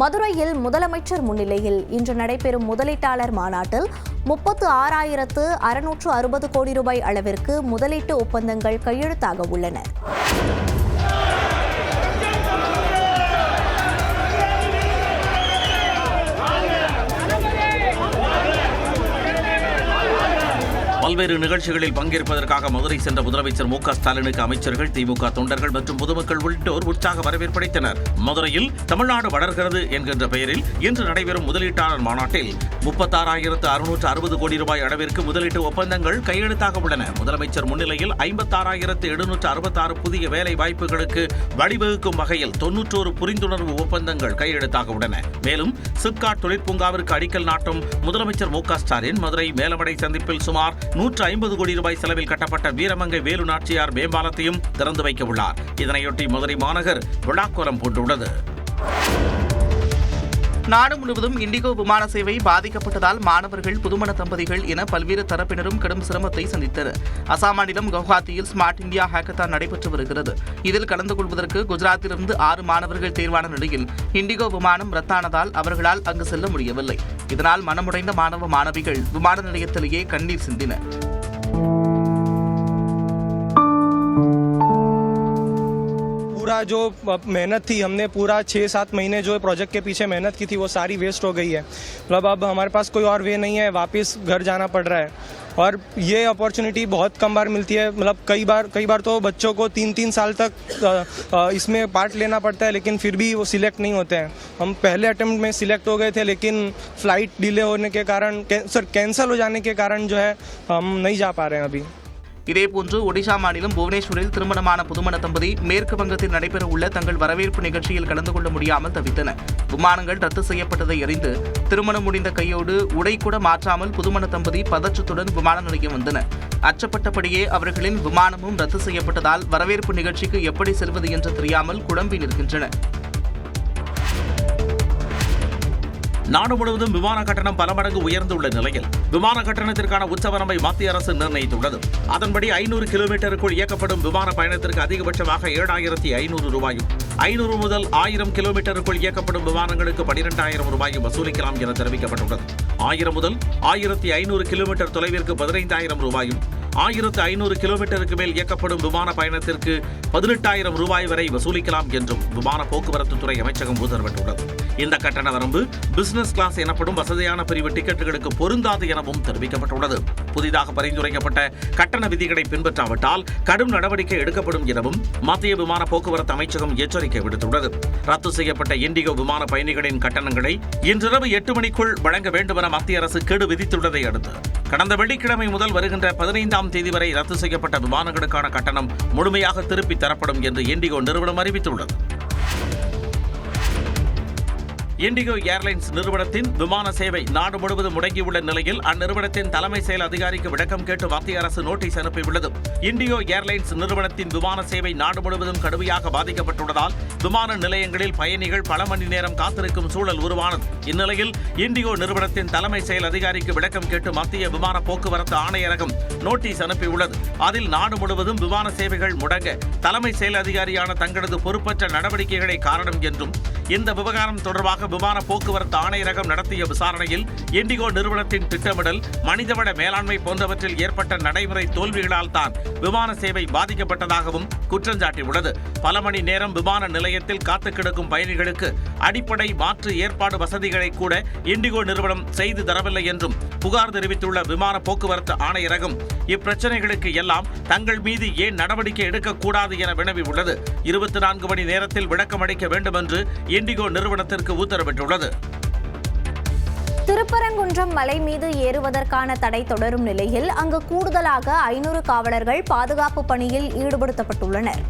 மதுரையில் முதலமைச்சர் முன்னிலையில் இன்று நடைபெறும் முதலீட்டாளர் மாநாட்டில் 36,660 கோடி ரூபாய் அளவிற்கு முதலீட்டு ஒப்பந்தங்கள் கையெழுத்தாக உள்ளன. பல்வேறு நிகழ்ச்சிகளில் பங்கேற்பதற்காக மதுரை சென்ற முதலமைச்சர் மு க ஸ்டாலினுக்கு அமைச்சர்கள், திமுக தொண்டர்கள் மற்றும் பொதுமக்கள் உள்ளிட்டோர் உற்சாக வரவேற்பளித்தனர். மதுரையில் தமிழ்நாடு வளர்கிறது என்கின்ற பெயரில் இன்று நடைபெறும் முதலீட்டாளர் மாநாட்டில் 36,660 கோடி ரூபாய் அளவிற்கு முதலீட்டு ஒப்பந்தங்கள் கையெழுத்தாக உள்ளன. முதலமைச்சர் முன்னிலையில் 56,766 புதிய வேலை வாய்ப்புகளுக்கு வழிவகுக்கும் வகையில் 91 புரிந்துணர்வு ஒப்பந்தங்கள் கையெழுத்தாக உள்ளன. மேலும் சிப்காட் தொழிற்பூங்காவிற்கு அடிக்கல் நாட்டும் முதலமைச்சர் மு க ஸ்டாலின் மதுரை மேலமடை சந்திப்பில் சுமார் 150 கோடி ரூபாய் செலவில் கட்டப்பட்ட வீரமங்கை வேலு நாச்சியார் மேம்பாலத்தையும் திறந்து வைக்க உள்ளார். இதனையொட்டி மதுரை மாநகர் விழாக்கோலம் பூண்டுள்ளது. நாடு முழுவதும் இண்டிகோ விமான சேவை பாதிக்கப்பட்டதால் மாணவர்கள், புதுமண தம்பதிகள் என பல்வேறு தரப்பினரும் கடும் சிரமத்தை சந்தித்தனர். அசாம் மாநிலம் கவுஹாத்தியில் ஸ்மார்ட் இந்தியா ஹேக்கத்தான் நடைபெற்று வருகிறது. இதில் கலந்து கொள்வதற்கு குஜராத்திலிருந்து 6 மாணவர்கள் தேர்வான நிலையில் இண்டிகோ விமானம் ரத்தானதால் அவர்களால் அங்கு செல்ல முடியவில்லை. இதனால் மனமுடைந்த மாணவ மாணவிகள் விமான நிலையத்திலேயே கண்ணீர் சிந்தினர். पूरा जो मेहनत थी, हमने पूरा 6-7 महीने जो प्रोजेक्ट के पीछे मेहनत की थी वो सारी वेस्ट हो गई है. मतलब अब हमारे पास कोई और वे नहीं है, वापस घर जाना पड़ रहा है. और ये अपॉर्चुनिटी बहुत कम बार मिलती है. मतलब कई बार तो बच्चों को 3-3 साल तक इसमें पार्ट लेना पड़ता है, लेकिन फिर भी वो सिलेक्ट नहीं होते हैं. हम पहले अटेम्प्ट में सिलेक्ट हो गए थे, लेकिन फ्लाइट डिले होने के कारण कैंसिल हो जाने के कारण जो है हम नहीं जा पा रहे हैं अभी. இதேபோன்று ஒடிஷா மாநிலம் புவனேஸ்வரில் திருமணமான புதுமண தம்பதி மேற்கு வங்கத்தில் நடைபெறவுள்ள தங்கள் வரவேற்பு நிகழ்ச்சியில் கலந்து கொள்ள முடியாமல் தவித்தனர். விமானங்கள் ரத்து செய்யப்பட்டதை அறிந்து திருமணம் முடிந்த கையோடு உடை கூட மாற்றாமல் புதுமண தம்பதி பதற்றத்துடன் விமான நிலையம் வந்தனர். அச்சப்பட்டபடியே அவர்களின் விமானமும் ரத்து செய்யப்பட்டதால் வரவேற்பு நிகழ்ச்சிக்கு எப்படி செல்வது என்று தெரியாமல் குழம்பி நிற்கின்றனர். நாடு முழுவதும் விமான கட்டணம் பல மடங்கு உயர்ந்துள்ள நிலையில் விமான கட்டணத்திற்கான உச்சவரம்பை மத்திய அரசு நிர்ணயித்துள்ளது. அதன்படி 500 கிலோமீட்டருக்குள் இயக்கப்படும் விமான பயணத்திற்கு அதிகபட்சமாக 7,500 ரூபாயும், 500 முதல் 1000 கிலோமீட்டருக்குள் இயக்கப்படும் விமானங்களுக்கு 12,000 ரூபாயும் வசூலிக்கலாம் என தெரிவிக்கப்பட்டுள்ளது. 1000 முதல் 1,500 கிலோமீட்டர் தொலைவிற்கு 15,000 ரூபாயும், 1,500 கிலோமீட்டருக்கு மேல் இயக்கப்படும் விமான பயணத்திற்கு 18,000 ரூபாய் வரை வசூலிக்கலாம் என்றும் விமான போக்குவரத்து துறை அமைச்சகம் உத்தரவிட்டுள்ளது. இந்த கட்டண வரம்பு பிசினஸ் கிளாஸ் எனப்படும் வசதியான பிரிவு டிக்கெட்டுகளுக்கு பொருந்தாது எனவும் தெரிவிக்கப்பட்டுள்ளது. புதிதாக பரிந்துரைக்கப்பட்ட கட்டண விதிகளை பின்பற்றாவிட்டால் கடும் நடவடிக்கை எடுக்கப்படும் எனவும் மத்திய விமான போக்குவரத்து அமைச்சகம் எச்சரிக்கை விடுத்துள்ளது. ரத்து செய்யப்பட்ட இண்டிகோ விமான பயணிகளின் கட்டணங்களை இன்றிரவு 8 மணிக்குள் வழங்க வேண்டும் என மத்திய அரசு கெடு விதித்துள்ளதை அடுத்து கடந்த வெள்ளிக்கிழமை முதல் வருகின்ற 15ஆம் தேதி வரை ரத்து செய்யப்பட்ட விமானங்களுக்கான கட்டணம் முழுமையாக திருப்பித் தரப்படும் என்று இண்டிகோ நிறுவனம் அறிவித்துள்ளது. இண்டிகோ ஏர்லைன்ஸ் நிறுவனத்தின் விமான சேவை நாடு முழுவதும் முடங்கியுள்ள நிலையில் அந்நிறுவனத்தின் தலைமை செயல் அதிகாரிக்கு விளக்கம் கேட்டு மத்திய அரசு நோட்டீஸ் அனுப்பியுள்ளது. இண்டிகோ ஏர்லைன்ஸ் நிறுவனத்தின் விமான சேவை நாடு முழுவதும் கடுமையாக பாதிக்கப்பட்டுள்ளதால் விமான நிலையங்களில் பயணிகள் பல மணி நேரம் காத்திருக்கும் சூழல் உருவானது. இந்நிலையில் இண்டிகோ நிறுவனத்தின் தலைமை செயல் அதிகாரிக்கு விளக்கம் கேட்டு மத்திய விமான போக்குவரத்து ஆணையரகம் நோட்டீஸ் அனுப்பியுள்ளது. அதில் நாடு முழுவதும் விமான சேவைகள் முடங்க தலைமை செயல் அதிகாரியான தங்களது பொறுப்பற்ற நடவடிக்கைகளை காரணம் என்றும், இந்த விவகாரம் தொடர்பாக விமான போக்குவரத்து ஆணையரகம் நடத்திய விசாரணையில் இண்டிகோ நிறுவனத்தின் திட்டமிடல், மனிதவள மேலாண்மை போன்றவற்றில் ஏற்பட்ட நடைமுறை தோல்விகளால் தான் விமான சேவை பாதிக்கப்பட்டதாகவும் குற்றஞ்சாட்டியுள்ளது. பல மணி நேரம் விமான நிலையத்தில் காத்து கிடக்கும் பயணிகளுக்கு அடிப்படை மாற்று ஏற்பாடு வசதிகளை கூட இண்டிகோ நிறுவனம் செய்து தரவில்லை என்றும் புகார் தெரிவித்துள்ள விமான போக்குவரத்து ஆணையரகம் இப்பிரச்சனைகளுக்கு எல்லாம் தங்கள் மீது ஏன் நடவடிக்கை எடுக்கக்கூடாது என வினவியுள்ளது. 24 மணி நேரத்தில் விளக்கம் அளிக்க வேண்டும் என்று இண்டிகோ நிறுவனத்திற்கு உத்தரவிட்டுள்ளது. திருப்பரங்குன்றம் மலை மீது ஏறுவதற்கான தடை தொடரும் நிலையில் அங்கு கூடுதலாக 500 காவலர்கள் பாதுகாப்பு பணியில் ஈடுபடுத்தப்பட்டுள்ளனர்.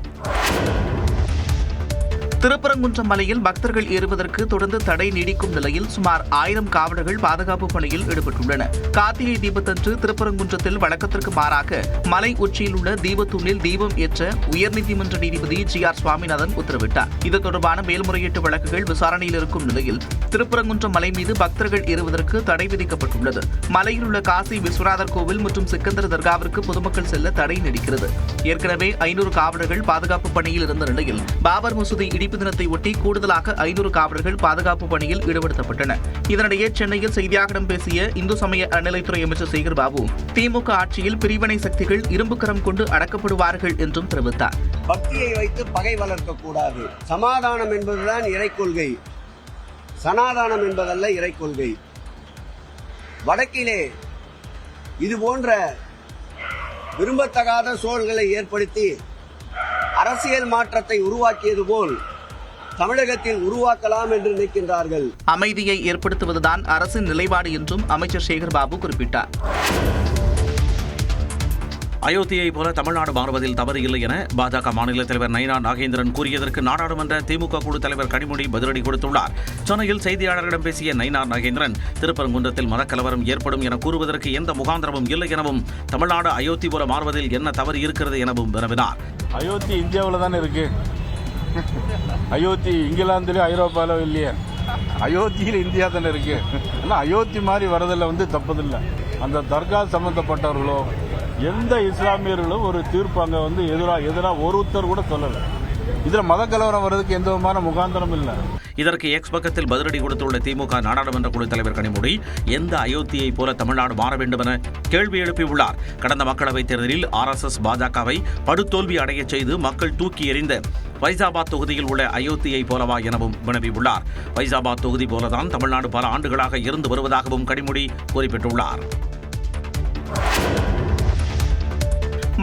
திருப்பரங்குன்றம் மலையில் பக்தர்கள் ஏறுவதற்கு தொடர்ந்து தடை நீடிக்கும் நிலையில் சுமார் 1000 காவலர்கள் பாதுகாப்பு பணியில் ஈடுபட்டுள்ளனர். கார்த்திகை தீபத்தன்று திருப்பரங்குன்றத்தில் வழக்கத்திற்கு மாறாக மலை உச்சியில் உள்ள தீபத்தூணில் தீபம் ஏற்ற உயர்நீதிமன்ற நீதிபதி GR சுவாமிநாதன் உத்தரவிட்டார். இது தொடர்பான மேல்முறையீட்டு வழக்குகள் விசாரணையில் இருக்கும் நிலையில் திருப்பரங்குன்றம் மலை மீது பக்தர்கள் ஏறுவதற்கு தடை விதிக்கப்பட்டுள்ளது. மலையில் உள்ள காசி விஸ்வநாதர் கோவில் மற்றும் சிக்கந்தர் தர்காவிற்கு பொதுமக்கள் செல்ல தடை நீடிக்கிறது. ஏற்கனவே 500 காவலர்கள் பாதுகாப்பு பணியில் இருந்த நிலையில் பாபர் மசூதி மீட்பு தினத்தை ஒட்டி கூடுதலாக 500 காவலர்கள் பாதுகாப்பு பணியில் ஈடுபடுத்தப்பட்டனர். இதனிடையே சென்னையில் செய்தியாளர்களிடம் பேசிய இந்து சமய அறநிலைத்துறை அமைச்சர் சேகர் பாபு, திமுக ஆட்சியில் பிரிவினை சக்திகள் இரும்புக்கரம் கொண்டு அடக்கப்படுவார்கள் என்றும் தெரிவித்தார். பக்தியை வைத்து பகை வளர்க்கக்கூடாது. சமாதானம் என்பதுதான் இறை கொள்கை, சனாதானம் என்பதல்ல இறை கொள்கை. வடக்கிலே இது போன்ற விரும்பத்தகாத சூழல்களை ஏற்படுத்தி அரசியல் மாற்றத்தை உருவாக்கியது போல் தமிழகத்தில் உருவாக்கலாம் என்று நினைக்கின்றார்கள். அமைதியை ஏற்படுத்துவதுதான் அரசின் நிலைப்பாடு என்றும் அமைச்சர் சேகர் பாபு குறிப்பிட்டார். அயோத்தியை போல தமிழ்நாடு மாறுவதில் தவறு இல்லை என பாஜக மாநில தலைவர் நயினார் நாகேந்திரன் கூறியதற்கு நாடாளுமன்ற திமுக குழு தலைவர் கனிமொழி பதிலடி கொடுத்துள்ளார். சென்னையில் செய்தியாளர்களிடம் பேசிய நயினார் நாகேந்திரன், திருப்பரங்குன்றத்தில் மதக்கலவரம் ஏற்படும் என கூறுவதற்கு எந்த முகாந்திரமும் இல்லை எனவும், தமிழ்நாடு அயோத்தி போல மாறுவதில் என்ன தவறு இருக்கிறது எனவும் வினவினார். அயோத்தி இந்தியாவில் தானே இருக்கு. அயோத்தி இங்கிலாந்துலேயும் ஐரோப்பாவிலும் இல்லையே, அயோத்தியில் இந்தியா தானே இருக்கு. ஆனால் அயோத்தி மாதிரி வரதில் தப்பதில்லை. அந்த தர்கா சம்பந்தப்பட்டவர்களோ எந்த இஸ்லாமியர்களும் ஒரு தீர்ப்பு அங்கே எதிராக ஒருத்தர் கூட சொல்லலை. இதில் மத கலவரம் வர்றதுக்கு எந்த விதமான முகாந்திரம் இல்லை. இதற்கு எக்ஸ் பக்கத்தில் பதிலடி கொடுத்துள்ள திமுக நாடாளுமன்ற குழு தலைவர் கனிமொழி, எந்த அயோத்தியை போல தமிழ்நாடு மாற வேண்டும் என கேள்வி எழுப்பியுள்ளார். கடந்த மக்களவைத் தேர்தலில் RSS பாஜகவை படுதோல்வி அடைய செய்து மக்கள் தூக்கி எறிந்த ஃபைசாபாத் தொகுதியில் உள்ள அயோத்தியை போலவா எனவும் வினவியுள்ளார். ஃபைசாபாத் தொகுதி போலதான் தமிழ்நாடு பல ஆண்டுகளாக இருந்து வருவதாகவும் கனிமொழி குறிப்பிட்டுள்ளார்.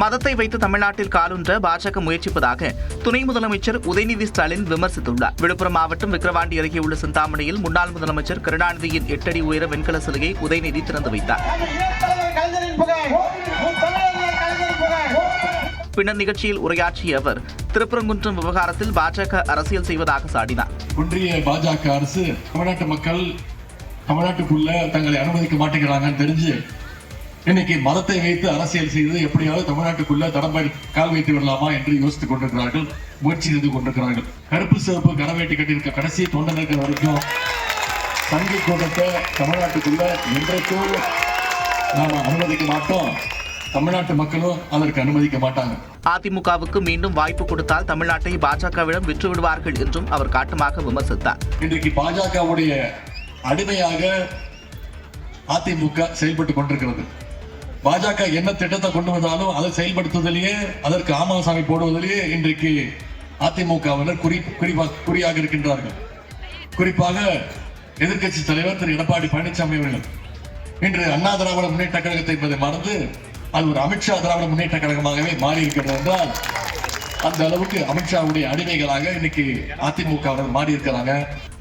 மதத்தை வைத்து தமிழ்நாட்டில் காலூன்ற பாஜக முயற்சிப்பதாக துணை முதலமைச்சர் உதயநிதி ஸ்டாலின் விமர்சித்துள்ளார். விழுப்புரம் மாவட்டம் விக்கிரவாண்டி அருகே உள்ள சிந்தாமணியில் முன்னாள் முதலமைச்சர் கருணாநிதியின் 8 அடி உயர வெண்கல சிலையை உதயநிதி திறந்து வைத்தார். பின்னர் நிகழ்ச்சியில் உரையாற்றிய அவர், திருப்பரங்குன்றம் விவகாரத்தில் பாஜக அரசியல் செய்வதாக சாடினார். ஒன்றிய பாஜக அரசு தமிழ்நாட்டு மக்கள் தமிழ்நாட்டுக்குள்ள தங்களை அனுமதிக்க மாட்டேங்கிறாங்கன்னு தெரிஞ்சு இன்னைக்கு மதத்தை வைத்து அரசியல் செய்து எப்படியாவது தமிழ்நாட்டுக்குள்ள தடம்படி கால் வைத்து விடலாமா என்று யோசித்துக் கொண்டிருக்கிறார்கள், முயற்சி செய்து கொண்டிருக்கிறார்கள். கருப்பு சிவப்பு கடவேட்டி கட்டியிருக்க கடைசி தொண்டை இருக்கிற வரைக்கும் சங்கி கூட்டத்தை தமிழ்நாட்டுக்குள்ள என்றைக்கும் நாம அனுமதிக்க மாட்டோம். தமிழ்நாட்டு மக்களும் அதற்கு அனுமதிக்க மாட்டாங்க. அதிமுகவுக்கு மீண்டும் வாய்ப்பு கொடுத்தால் தமிழ்நாட்டை பாஜகவிடம் விற்று விடுவார்கள் என்றும் அவர் காட்டமாக விமர்சித்தார். இன்றைக்கு பாஜகவுடைய அடிமையாக அதிமுக செயல்பட்டுக் கொண்டிருக்கிறது. பாஜக என்ன திட்டத்தை கொண்டு வந்தாலும் அதை செயல்படுத்துவதிலேயே, அதற்கு ஆமாசாமி போடுவதிலேயே இன்றைக்கு அதிமுகவினர் குறியாக இருக்கின்றார்கள். குறிப்பாக எதிர்க்கட்சி தலைவர் திரு எடப்பாடி பழனிசாமி அவர்கள் இன்று அண்ணா திராவிட முன்னேற்ற கழகத்தை என்பதை மறந்து அது ஒரு அமித்ஷா திராவிட முன்னேற்ற கழகமாகவே மாறி இருக்கிறது என்றால், அந்த அளவுக்கு அமித்ஷாவுடைய அடிமைகளாக இன்னைக்கு அதிமுகவினர் மாறி இருக்கிறாங்க.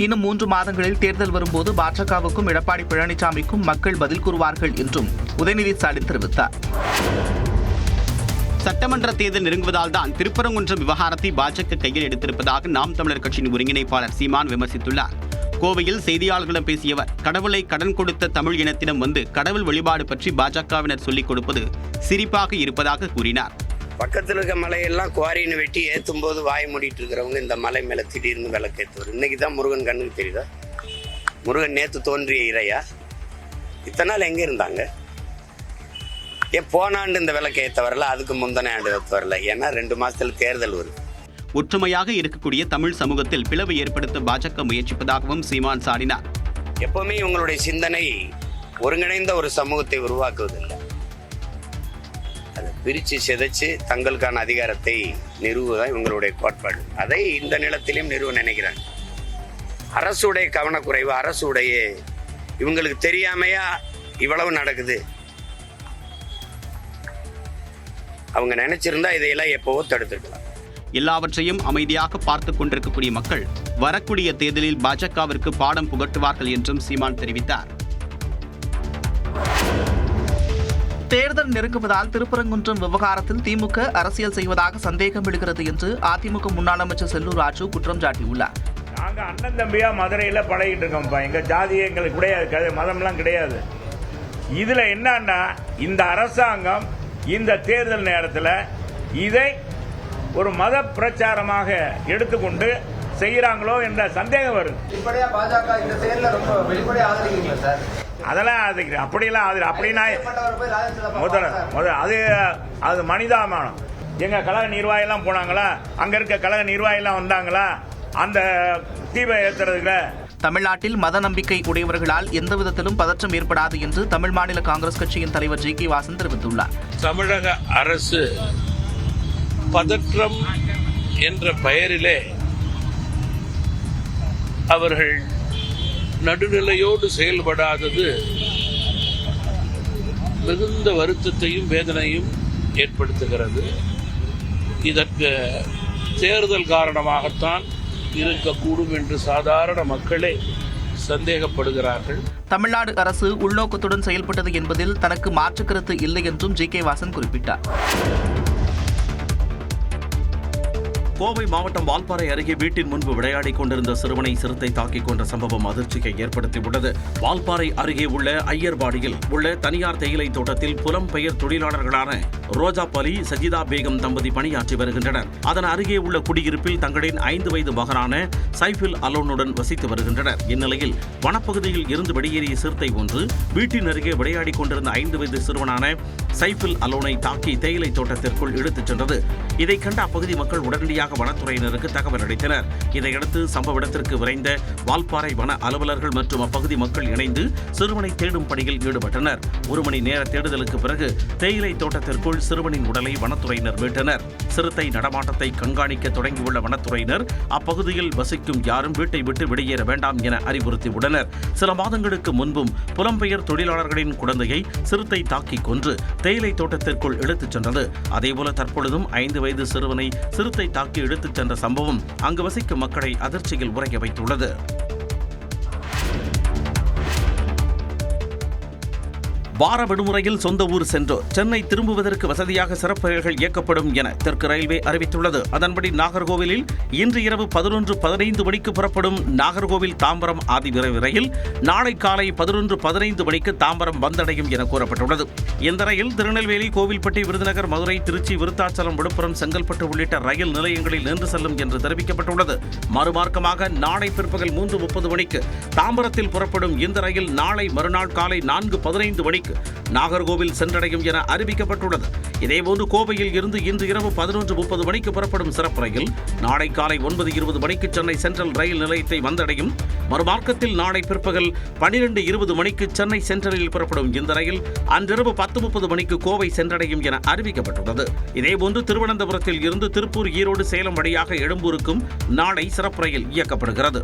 இன்னும் 3 மாதங்களில் தேர்தல் வரும்போது பாஜகவுக்கும் எடப்பாடி பழனிசாமிக்கும் மக்கள் பதில் கூறுவார்கள் என்றும் உதயநிதி ஸ்டாலின் தெரிவித்தார். சட்டமன்ற தேர்தல் நெருங்குவதால் தான் திருப்பரங்குன்றம் விவகாரத்தை பாஜக கையில் எடுத்திருப்பதாக நாம் தமிழர் கட்சியின் ஒருங்கிணைப்பாளர் சீமான் விமர்சித்துள்ளார். கோவையில் செய்தியாளர்களிடம் பேசிய அவர், கடவுளை கடன் கொடுத்த தமிழ் இனத்திடம் வந்து கடவுள் வழிபாடு பற்றி பாஜகவினர் சொல்லிக் கொடுப்பது சிரிப்பாக இருப்பதாக கூறினார். பக்கத்தில் இருக்க மலையெல்லாம் குவாரின்னு வெட்டி ஏற்றும் போது வாய் மூடிட்டு இருக்கிறவங்க இந்த மலை மேலே திடீர்னு விளக்கேற்றுவார். இன்னைக்கு தான் முருகன் கண்ணுக்கு தெரியுதா? முருகன் நேற்று தோன்றிய இறையா? இத்தனை நாள் எங்கே இருந்தாங்க? போன ஆண்டு இந்த விளக்கு ஏற்ற வரல, அதுக்கு முந்தின ஆண்டு ஏற்ற வரல. ஏன்னா 2 மாசத்துல தேர்தல் வருது. ஒற்றுமையாக இருக்கக்கூடிய தமிழ் சமூகத்தில் பிளவு ஏற்படுத்த பாஜக முயற்சிப்பதாகவும் சீமான் சாடினார். எப்பவுமே இவங்களுடைய சிந்தனை ஒருங்கிணைந்த ஒரு சமூகத்தை உருவாக்குவதில்லை, அதை பிரித்து சிதைச்சு தங்களுக்கான அதிகாரத்தை நிறுவுவதான் இவங்களுடைய கோட்பாடு. அதை இந்த நிலத்திலையும் நிறுவ நினைக்கிறாங்க. அரசுடைய கவனக்குறைவு, அரசுடைய இவங்களுக்கு தெரியாமையா இவ்வளவு நடக்குது. அவங்க நினைச்சிருந்தா இதையெல்லாம் எப்பவோ தடுத்துக்கலாம். எல்லாவற்றையும் அமைதியாக பார்த்துக் கொண்டிருக்கக்கூடிய மக்கள் வரக்கூடிய தேர்தலில் பாஜகவிற்கு பாடம் புகட்டுவார்கள் என்றும் சீமான் தெரிவித்தார். தேர்தல் நெருங்குவதால் திருப்பரங்குன்றம் விவகாரத்தில் திமுக அரசியல் செய்வதாக சந்தேகம் எழுகிறது என்று அதிமுக முன்னாள் அமைச்சர் செல்லூர் ராஜு குற்றம் சாட்டியுள்ளார். நாங்கள் அண்ணன் தம்பியா மதுரையில் பழகிட்டு இருக்கோம்ப்பா. எங்கள் ஜாதியே எங்களுக்கு கிடையாது, மதம்லாம் கிடையாது. இதில் என்னன்னா, இந்த அரசாங்கம் இந்த தேர்தல் நேரத்தில் இதை ஒரு மத பிரச்சாரமாக எடுத்துக்கொண்டு செய்கிறாங்களோ என்ற சந்தேகம் வருது. அதெல்லாம் அப்படியெல்லாம் அப்படின்னா அது மனிதாபிமானம். எங்க கழக நிர்வாகிலாம் போனாங்களா? அங்க இருக்க கழக நிர்வாகிலாம் வந்தாங்களா? அந்த தீபம் ஏற்றுறதுல. தமிழ்நாட்டில் மத நம்பிக்கை உடையவர்களால் எந்த விதத்திலும் பதற்றம் ஏற்படாது என்று தமிழ் மாநில காங்கிரஸ் கட்சியின் தலைவர் ஜி.கே. வாசன் தெரிவித்துள்ளார். தமிழக அரசு பதற்றம் என்ற பெயரிலே அவர்கள் நடுநிலையோடு செயல்படாதது மிகுந்த வருத்தத்தையும் வேதனையும் ஏற்படுத்துகிறது. இதற்கு தேர்தல் காரணமாகத்தான் இருக்கக்கூடும் என்று சாதாரண மக்களே சந்தேகப்படுகிறார்கள். தமிழ்நாடு அரசு உள்நோக்கத்துடன் செயல்பட்டது என்பதில் தனக்கு மாற்று கருத்து இல்லை என்றும் ஜி.கே. வாசன் குறிப்பிட்டார். கோவை மாவட்டம் வால்பாறை அருகே வீட்டின் முன்பு விளையாடிக் கொண்டிருந்த சிறுவனை சிறுத்தை தாக்கிக் கொண்ட சம்பவம் அதிர்ச்சியை ஏற்படுத்தியுள்ளது. வால்பாறை அருகே உள்ள ஐயர்பாடியில் உள்ள தனியார் தேயிலை தோட்டத்தில் புலம்பெயர் தொழிலாளர்களான ரோஜா பலி, சஜிதா பேகம் தம்பதி பணியாற்றி வருகின்றனர். அதன் அருகே உள்ள குடியிருப்பில் தங்களின் 5 வயது மகனான சைஃபில் அலோனுடன் வசித்து வருகின்றனர். இந்நிலையில் வனப்பகுதியில் இருந்து வெளியேறிய சிறுத்தை ஒன்று வீட்டின் அருகே விளையாடிக் கொண்டிருந்த 5 வயது சிறுவனான சைஃபில் அலோனை தாக்கி தேயிலை தோட்டத்திற்குள் இழுத்துச் சென்றது. இதை கண்ட அப்பகுதி மக்கள் உடனடியாக வனத்துறையினருக்கு தகவல் அளித்தனர். இதையடுத்து சம்பவ இடத்திற்கு விரைந்த வால்பாறை வன அலுவலர்கள் மற்றும் அப்பகுதி மக்கள் இணைந்து சிறுவனை தேடும் பணியில் ஈடுபட்டனர். 1 மணி நேர தேடுதலுக்கு பிறகு தேயிலை தோட்டத்திற்குள் சிறுவனின் உடலை வனத்துறையினர் மீட்டனர். சிறுத்தை நடமாட்டத்தை கண்காணிக்க தொடங்கியுள்ள வனத்துறையினர் அப்பகுதியில் வசிக்கும் யாரும் வீட்டை விட்டு வெளியேற வேண்டாம் என அறிவுறுத்தியுள்ளனர். சில மாதங்களுக்கு முன்பும் புலம்பெயர் தொழிலாளர்களின் குழந்தையை சிறுத்தை தாக்கி கொன்று தேயிலை தோட்டத்திற்குள் இழுத்துச் சென்றது. அதேபோல தற்பொழுதும் 5 வயது சிறுவனை சிறுத்தை தாக்கி இழுத்துச் சென்ற சம்பவம் அங்கு வசிக்கும் மக்களை அதிர்ச்சியில் உறைய வைத்துள்ளது. வார விடுமுறையில் சொந்த ஊர் சென்று சென்னை திரும்புவதற்கு வசதியாக சிறப்பு ரயில்கள் இயக்கப்படும் என தெற்கு ரயில்வே அறிவித்துள்ளது. அதன்படி நாகர்கோவிலில் இன்று இரவு 11:15 மணிக்கு புறப்படும் நாகர்கோவில் தாம்பரம் ஆதி விரைவு ரயில் நாளை காலை 11:15 மணிக்கு தாம்பரம் வந்தடையும் என கூறப்பட்டுள்ளது. இந்த ரயில் திருநெல்வேலி, கோவில்பட்டி, விருதுநகர், மதுரை, திருச்சி, விருத்தாச்சலம், விழுப்புரம், செங்கல்பட்டு உள்ளிட்ட ரயில் நிலையங்களில் நின்று செல்லும் என்று தெரிவிக்கப்பட்டுள்ளது. மறுமார்க்கமாக நாளை பிற்பகல் 3:30 மணிக்கு தாம்பரத்தில் புறப்படும் இந்த ரயில் நாளை மறுநாள் காலை 4:15 மணிக்கு நாகர்கோவில் சென்றடையும் என அறிவிக்கப்பட்டுள்ளது. இதேபோன்று கோவையில் இருந்து இன்று இரவு 11:30 மணிக்கு புறப்படும் சிறப்பு ரயில் நாளை காலை 9:20 மணிக்கு சென்னை சென்ட்ரல் ரயில் நிலையத்தை வந்தடையும். மறுமார்க்கத்தில் நாளை பிற்பகல் 12:20 மணிக்கு சென்னை சென்ட்ரலில் புறப்படும் இந்த ரயில் அன்றிரவு 10:30 மணிக்கு கோவை சென்றடையும் என அறிவிக்கப்பட்டுள்ளது. இதேபோன்று திருவனந்தபுரத்தில் இருந்து திருப்பூர், ஈரோடு, சேலம் வழியாக எழும்பூருக்கும் நாளை சிறப்பு ரயில் இயக்கப்படுகிறது.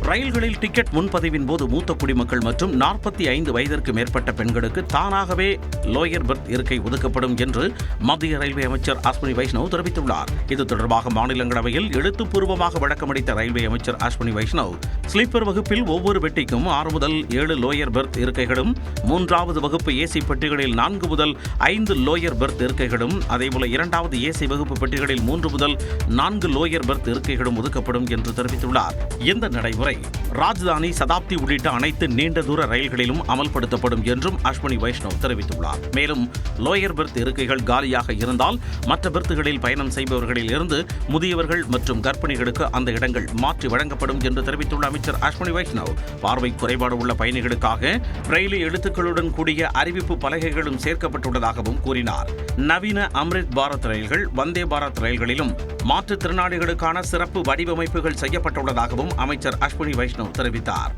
ரயில்களில் டிக்கெட் முன்பதிவின் போது மூத்த குடிமக்கள் மற்றும் 45 வயதிற்கு மேற்பட்ட பெண்களுக்கு தானாகவே லோயர் பெர்த் இருக்கை ஒதுக்கப்படும் என்று மத்திய ரயில்வே அமைச்சர் அஸ்வினி வைஷ்ணவ் தெரிவித்துள்ளார். இது தொடர்பாக மாநிலங்களவையில் எழுத்துப்பூர்வமாக விளக்கமளித்த ரயில்வே அமைச்சர் அஸ்வினி வைஷ்ணவ், ஸ்லீப்பர் வகுப்பில் ஒவ்வொரு பெட்டிக்கும் 6 முதல் 7 லோயர் பெர்த் இருக்கைகளும், 3வது வகுப்பு ஏசி பெட்டிகளில் 4 முதல் 5 லோயர் பெர்த் இருக்கைகளும், அதேபோல 2வது ஏசி வகுப்பு பெட்டிகளில் 3 முதல் 4 லோயர் பெர்த் இருக்கைகளும் ஒதுக்கப்படும் என்று தெரிவித்துள்ளார். இந்த நடைமுறை ராஜ்தானி, சதாப்தி உள்ளிட்ட அனைத்து நீண்ட தூர ரயில்களிலும் அமல்படுத்தப்படும் என்றும் அஸ்வினி வைஷ்ணவ் தெரிவித்துள்ளார். மேலும் லோயர் பெர்த் இருக்கைகள் காலியாக இருந்தால் மற்ற பெர்த்துகளில் பயணம் செய்பவர்களில் இருந்து முதியவர்கள் மற்றும் கர்ப்பிணிகளுக்கு அந்த இடங்கள் மாற்றி வழங்கப்படும் என்று தெரிவித்துள்ள அமைச்சர் அஸ்வினி வைஷ்ணவ், பார்வை குறைபாடு உள்ள பயணிகளுக்காக பிரெய்லி எழுத்துக்களுடன் கூடிய அறிவிப்பு பலகைகளும் சேர்க்கப்பட்டுள்ளதாகவும் கூறினார். நவீன அம்ரித் பாரத் ரயில்கள், வந்தே பாரத் ரயில்களிலும் மாற்றுத்திறனாளிகளுக்கான சிறப்பு வடிவமைப்புகள் செய்யப்பட்டுள்ளதாகவும் அமைச்சர் அஸ்வினி வைஷ்ணவ் தெரிவித்தார்.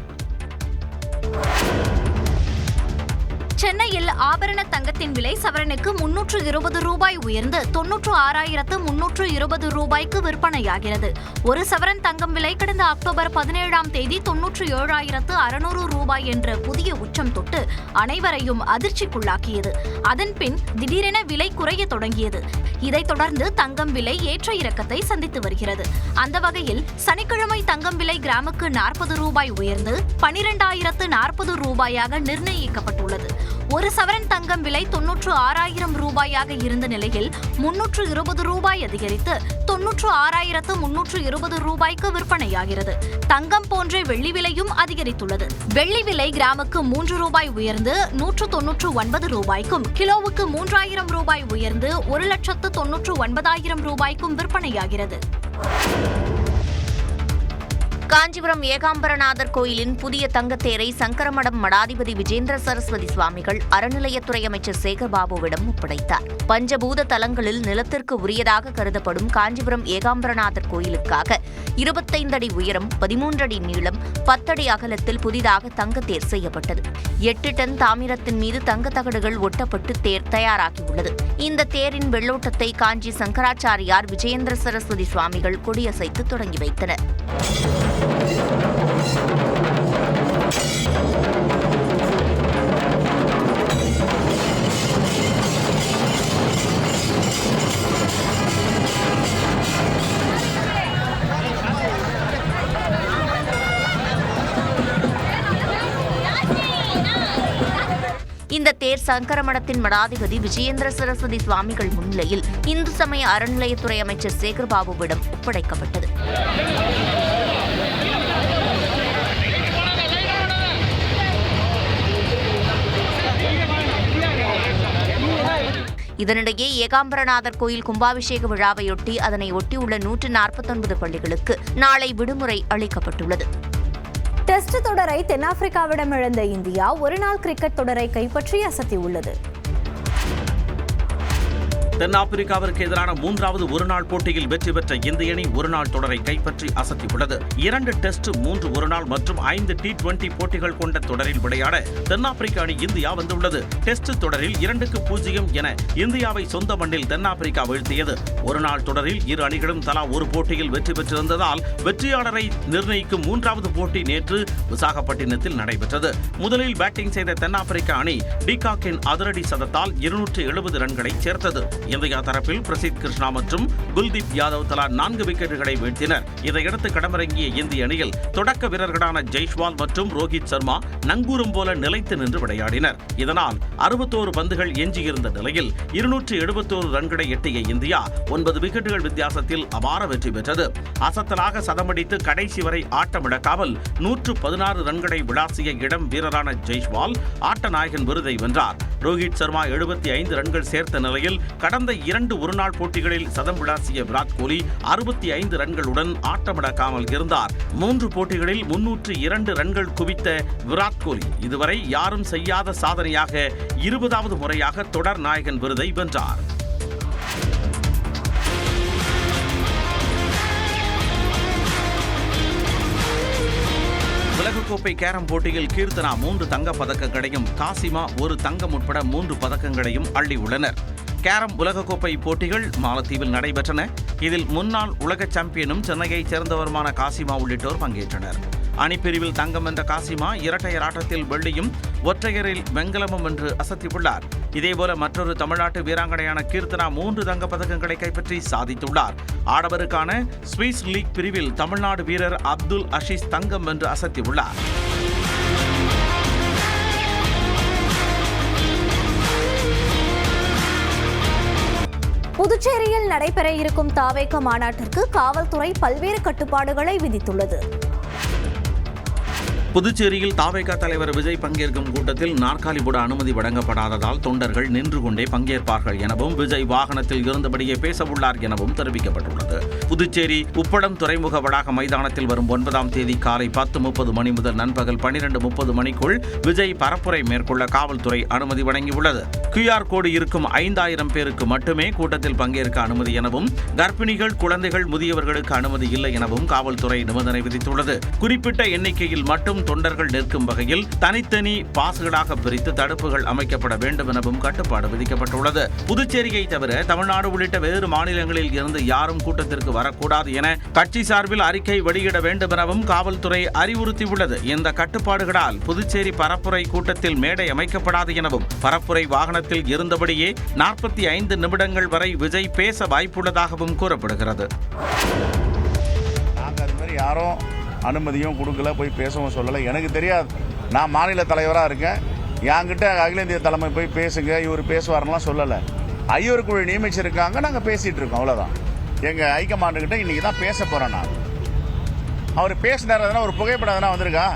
சென்னையில் ஆபரண தங்கத்தின் விலை சவரனுக்கு 320 ரூபாய் உயர்ந்து 96,320 ரூபாய்க்கு விற்பனையாகிறது. ஒரு சவரன் தங்கம் விலை கடந்த அக்டோபர் 17ஆம் தேதி 97,600 ரூபாய் என்ற புதிய உச்சம் தொட்டு அனைவரையும் அதிர்ச்சிக்குள்ளாக்கியது. அதன் பின் திடீரென விலை குறைய தொடங்கியது. இதைத் தொடர்ந்து தங்கம் விலை ஏற்ற இறக்கத்தை சந்தித்து வருகிறது. அந்த வகையில் சனிக்கிழமை தங்கம் விலை கிராமுக்கு 40 ரூபாய் உயர்ந்து 12,040 ரூபாயாக நிர்ணயிக்கப்பட்டுள்ளது. ஒரு சவரன் தங்கம் விலை 96,000 ரூபாயாக இருந்த நிலையில் 320 ரூபாய் அதிகரித்து 96,320 ரூபாய்க்கு விற்பனையாகிறது. தங்கம் போன்ற வெள்ளி விலையும் அதிகரித்துள்ளது. வெள்ளி விலை கிராமுக்கு 3 ரூபாய் உயர்ந்து 199 ரூபாய்க்கும், கிலோவுக்கு 3,000 ரூபாய் உயர்ந்து 1,99,000 ரூபாய்க்கும் விற்பனையாகிறது. காஞ்சிபுரம் ஏகாம்பரநாதர் கோயிலின் புதிய தங்கத்தேரை சங்கரமடம் மடாதிபதி விஜேந்திர சரஸ்வதி சுவாமிகள் அறநிலையத்துறை அமைச்சர் சேகர்பாபுவிடம் ஒப்படைத்தார். பஞ்சபூத தலங்களில் நிலத்திற்கு உரியதாக கருதப்படும் காஞ்சிபுரம் ஏகாம்பரநாதர் கோயிலுக்காக 25 அடி உயரம், 13 அடி நீளம், 10 அடி அகலத்தில் புதிதாக தங்கத்தேர் செய்யப்பட்டது. 8 டன் தாமிரத்தின் மீது தங்க தகடுகள் ஒட்டப்பட்டு தேர் தயாராகியுள்ளது. இந்த தேரின் வெள்ளோட்டத்தை காஞ்சி சங்கராச்சாரியார் விஜயேந்திர சரஸ்வதி சுவாமிகள் கொடியசைத்து தொடங்கி வைத்தனர். இந்த தேர் சங்கரமடத்தின் மடாதிபதி விஜயேந்திர சரஸ்வதி சுவாமிகள் முன்னிலையில் இந்து சமய அறநிலையத்துறை அமைச்சர் சேகர்பாபுவிடம் ஒப்படைக்கப்பட்டது. இதனிடையே ஏகாம்பரநாதர் கோயில் கும்பாபிஷேக விழாவையொட்டி அதனை ஒட்டியுள்ள 149 பள்ளிகளுக்கு நாளை விடுமுறை அளிக்கப்பட்டுள்ளது. டெஸ்ட் தொடரை தென்னாப்பிரிக்காவிடம் இழந்த இந்தியா ஒருநாள் கிரிக்கெட் தொடரை கைப்பற்றி அசத்தியுள்ளது. தென்னாப்பிரிக்காவிற்கு எதிரான 3வது ஒருநாள் போட்டியில் வெற்றி பெற்ற இந்திய அணி ஒருநாள் தொடரை கைப்பற்றி அசத்தியுள்ளது. 2 டெஸ்ட், 3 ஒருநாள் மற்றும் 5 T20 போட்டிகள் கொண்ட தொடரில் விளையாட தென்னாப்பிரிக்க அணி இந்தியா வந்துள்ளது. டெஸ்ட் தொடரில் 2-0 என இந்தியாவை சொந்த மண்ணில் தென்னாப்பிரிக்கா வீழ்த்தியது. ஒருநாள் தொடரில் இரு அணிகளும் தலா ஒரு போட்டியில் வெற்றி பெற்றிருந்ததால் வெற்றியாளரை நிர்ணயிக்கும் 3வது போட்டி நேற்று விசாகப்பட்டினத்தில் நடைபெற்றது. முதலில் பேட்டிங் செய்த தென்னாப்பிரிக்க அணி டிகாக்கின் அதிரடி சதத்தால் 270 ரன்களை சேர்த்தது. இந்தியா தரப்பில் பிரசித் கிருஷ்ணா மற்றும் குல்தீப் யாதவ் தலா 4 விக்கெட்டுகளை வீழ்த்தினர். இதையடுத்து களமிறங்கிய இந்திய அணியில் தொடக்க வீரர்களான ஜெய்ஷ்வால் மற்றும் ரோஹித் சர்மா நங்கூரம் போல நிலைத்து நின்று விளையாடினர். இதனால் 61 பந்துகள் எஞ்சியிருந்த நிலையில் 271 ரன்களை எட்டிய இந்தியா 9 விக்கெட்டுகள் வித்தியாசத்தில் அபார வெற்றி பெற்றது. அசத்தலாக சதமடித்து கடைசி வரை ஆட்டமிழக்காமல் 116 ரன்களை விளாசிய இடம் வீரரான ஜெய்ஷ்வால் ஆட்ட நாயகன் விருதை வென்றார். ரோஹித் சர்மா 75 ரன்கள் சேர்த்த நிலையில் கடந்த 2 ஒருநாள் போட்டிகளில் சதம் விளாசிய விராட் கோலி 65 ரன்களுடன் ஆட்டமிழக்காமல் இருந்தார். 3 போட்டிகளில் 302 ரன்கள் குவித்த விராட் கோலி இதுவரை யாரும் செய்யாத சாதனையாக 20வது முறையாக தொடர் நாயகன் விருதை வென்றார். உலகக்கோப்பை கேரம் போட்டியில் கீர்த்தனா 3 தங்கப் பதக்கங்களையும் காசிமா 1 தங்கம் உட்பட 3 பதக்கங்களையும் அள்ளியுள்ளனர். கேரம் உலகக்கோப்பை போட்டிகள் மாலத்தீவில் நடைபெற்றன. இதில் முன்னாள் உலக சாம்பியனும் சென்னையைச் சேர்ந்தவருமான காசிமா உள்ளிட்டோர் பங்கேற்றனர். அணிப்பிரிவில் தங்கம் வென்ற காசிமா இரட்டையர் ஆட்டத்தில் வெள்ளியும் ஒற்றையரில் வெண்கலமும் வென்று அசத்தியுள்ளார். இதேபோல மற்றொரு தமிழ்நாட்டு வீராங்கனையான கீர்த்தனா 3 தங்கப் பதக்கங்களை கைப்பற்றி சாதித்துள்ளார். ஆடவருக்கான ஸ்விஸ் லீக் பிரிவில் தமிழ்நாடு வீரர் அப்துல் அஷீஸ் தங்கம் வென்று அசத்தியுள்ளார். புதுச்சேரியில் நடைபெற இருக்கும் தாவேக மாநாட்டிற்கு காவல்துறை பல்வேறு கட்டுப்பாடுகளை விதித்துள்ளது. புதுச்சேரியில் தாவேகா தலைவர் விஜய் பங்கேற்கும் கூட்டத்தில் நாற்காலி போட அனுமதி வழங்கப்படாததால் தொண்டர்கள் நின்று கொண்டே பங்கேற்பார்கள் எனவும் விஜய் வாகனத்தில் இருந்தபடியே பேசவுள்ளார் எனவும் தெரிவிக்கப்பட்டுள்ளது. புதுச்சேரி உப்படம் துறைமுக வளாக மைதானத்தில் வரும் 9ஆம் தேதி காலை 10:30 மணி முதல் நண்பகல் 12:30 மணிக்குள் விஜய் பரப்புரை மேற்கொள்ள காவல்துறை அனுமதி வழங்கியுள்ளது. QR கோடு இருக்கும் 5000 பேருக்கு மட்டுமே கூட்டத்தில் பங்கேற்க அனுமதி எனவும் கர்ப்பிணிகள், குழந்தைகள், முதியவர்களுக்கு அனுமதி இல்லை எனவும் காவல்துறை நிபந்தனை விதித்துள்ளது. குறிப்பிட்ட எண்ணிக்கையில் மட்டும் தொண்டர்கள் நிற்கும் வகையில் தனித்தனி பாஸ்களாக பிரித்து தடுப்புகள் அமைக்கப்பட வேண்டும் எனவும் கட்டுப்பாடு விதிக்கப்பட்டுள்ளது. புதுச்சேரியை தவிர தமிழ்நாடு உள்ளிட்ட வேறு மாநிலங்களில் இருந்து யாரும் கூட்டத்திற்கு வரக்கூடாது என கட்சி சார்பில் அறிக்கை வெளியிட வேண்டும் எனவும் காவல்துறை அறிவுறுத்தியுள்ளது. இந்த கட்டுப்பாடுகளால் புதுச்சேரி பரப்புரை கூட்டத்தில் மேடை அமைக்கப்படாது எனவும் பரப்புரை வாகனத்தில் இருந்தபடியே 45 நிமிடங்கள் வரை விஜய் பேச வாய்ப்புள்ளதாகவும் கூறப்படுகிறது. அனுமதியும் கொடுக்கல, போய் பேசவும் சொல்லலை. எனக்கு தெரியாது, நான் மாநில தலைவராக இருக்கேன். என்கிட்ட அகில இந்திய தலைமை போய் பேசுங்க, இவர் பேசுவார்லாம் சொல்லலை. ஐவர் குழு நியமிச்சிருக்காங்க, நாங்கள் பேசிகிட்டு இருக்கோம், அவ்வளோதான். எங்கள் ஹைகமாண்டுக்கிட்ட இன்றைக்கி தான் பேச போகிறேன் நான். அவர் பேசினார், ஒரு புகைப்படம் எதனா வந்திருக்கா?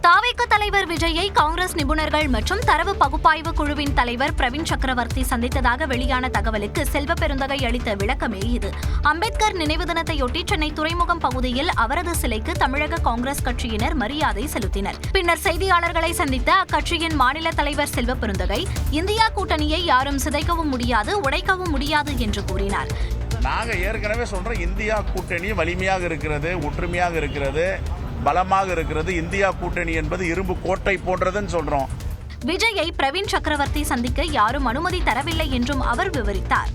தாவேக தலைவர் விஜயை காங்கிரஸ் நிபுணர்கள் மற்றும் தரவு பகுப்பாய்வு குழுவின் தலைவர் பிரவீன் சக்கரவர்த்தி சந்தித்ததாக வெளியான தகவலுக்கு செல்வ பெருந்தகை அளித்த விளக்கமே இது. அம்பேத்கர் நினைவு தினத்தையொட்டி சென்னை துறைமுகம் பகுதியில் அவரது சிலைக்கு தமிழக காங்கிரஸ் கட்சியினர் மரியாதை செலுத்தினர். பின்னர் செய்தியாளர்களை சந்தித்த அக்கட்சியின் மாநில தலைவர் செல்வ பெருந்தகை இந்தியா கூட்டணியை யாரும் சிதைக்கவும் முடியாது, உடைக்கவும் முடியாது என்று கூறினார். நாங்க ஏற்கனவே சொல்றோம், இந்தியா கூட்டணி வலிமையாக இருக்கிறது, ஒற்றுமையாக இருக்கிறது, பலமாக இருக்கிறது. இந்தியா கூட்டணி என்பது இரும்பு கோட்டை போன்றதுன்னு சொல்றோம். விஜயை பிரவீன் சக்கரவர்த்தி சந்திக்க யாரும் அனுமதி தரவில்லை என்றும் அவர் விவரித்தார்.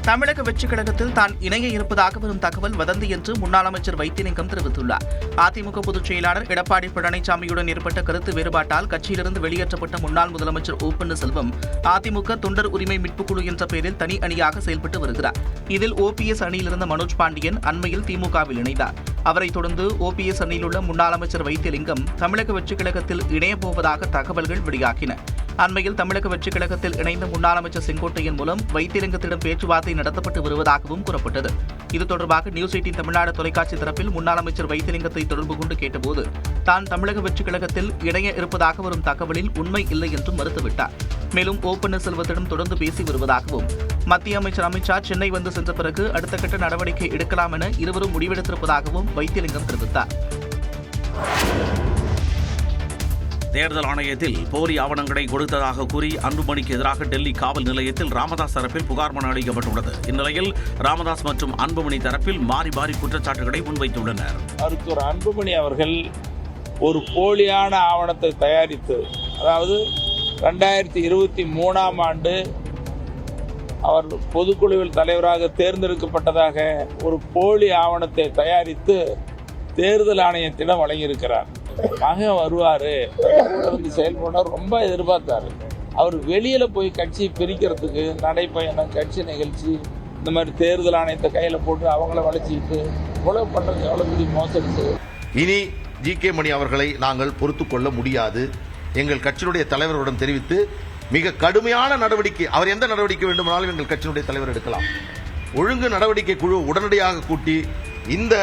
தமிழக வெற்றிக் கழகத்தில் தான் இணைய இருப்பதாக வரும் தகவல் வதந்தி என்று முன்னாள் அமைச்சர் வைத்திலிங்கம் தெரிவித்துள்ளார். அதிமுக பொதுச் செயலாளர் எடப்பாடி பழனிசாமியுடன் ஏற்பட்ட கருத்து வேறுபாட்டால் கட்சியிலிருந்து வெளியேற்றப்பட்ட முன்னாள் முதலமைச்சர் ஓ பன்னீர்செல்வம் அதிமுக தொண்டர் உரிமை மீட்புக் குழு என்ற பெயரில் தனி அணியாக செயல்பட்டு வருகிறார். இதில் ஓபிஎஸ் அணியில் இருந்த மனோஜ் பாண்டியன் அண்மையில் திமுகவில் இணைந்தார். அவரைத் தொடர்ந்து ஓபிஎஸ் அணியில் உள்ள முன்னாள் அமைச்சர் வைத்திலிங்கம் தமிழக வெற்றிக் கழகத்தில் இணையப் போவதாக தகவல்கள் வெளியாகின. அண்மையில் தமிழக வெற்றிக் கழகத்தில் இணைந்த முன்னாள் அமைச்சர் செங்கோட்டையன் மூலம் வைத்திலிங்கத்திடம் பேச்சுவார்த்தை நடத்தப்பட்டு வருவதாகவும் கூறப்பட்டது. இது தொடர்பாக நியூஸ் 18 தமிழ்நாடு தொலைக்காட்சி தரப்பில் முன்னாள் அமைச்சர் வைத்திலிங்கத்தை தொடர்பு கொண்டு கேட்டபோது தான் தமிழக வெற்றிக் கழகத்தில் இணைய இருப்பதாக வரும் தகவலில் உண்மை இல்லை என்றும் மறுத்துவிட்டார். மேலும் ஓ பன்னீர்செல்வத்திடம் தொடர்ந்து பேசி வருவதாகவும் மத்திய அமைச்சர் அமித்ஷா சென்னை வந்து சென்ற பிறகு அடுத்த கட்ட நடவடிக்கை எடுக்கலாம் என இருவரும் முடிவெடுத்திருப்பதாகவும் வைத்திலிங்கம் தெரிவித்தார். தேர்தல் ஆணையத்தில் போலி ஆவணங்களை கொடுத்ததாக கூறி அன்புமணிக்கு எதிராக டெல்லி காவல் நிலையத்தில் ராமதாஸ் தரப்பில் புகார் மனு அளிக்கப்பட்டுள்ளது. இந்நிலையில் ராமதாஸ் மற்றும் அன்புமணி தரப்பில் மாறி மாறி குற்றச்சாட்டுகளை முன்வைத்துள்ளனர். மருத்துவர் அன்புமணி அவர்கள் ஒரு போலியான ஆவணத்தை தயாரித்து, அதாவது 2023ஆம் ஆண்டு அவர் பொதுக்குழுவில் தலைவராக தேர்ந்தெடுக்கப்பட்டதாக ஒரு போலி ஆவணத்தை தயாரித்து தேர்தல் ஆணையத்திடம் வழங்கியிருக்கிறார். மகன் வருவாரு செயல்பட ரொம்ப எதிர்பார்த்தாரு. அவர் வெளியில போய் கட்சியை பிரிக்கிறதுக்கு நடைப்பயணம், கட்சி நிகழ்ச்சி, இந்த மாதிரி தேர்தல் ஆணையத்தை கையில போட்டு அவங்கள வளைச்சிக்கிட்டு இவ்வளவு பண்றது எவ்வளவு பெரிய மோசடி. இனி ஜி.கே. மணி அவர்களை நாங்கள் பொறுத்துக் கொள்ள முடியாது. எங்கள் கட்சியினுடைய தலைவருடன் தெரிவித்து மிக கடுமையான நடவடிக்கை, அவர் எந்த நடவடிக்கை வேண்டுமானாலும் எங்கள் கட்சியினுடைய தலைவர் எடுக்கலாம். ஒழுங்கு நடவடிக்கை குழு உடனடியாக கூட்டி இந்த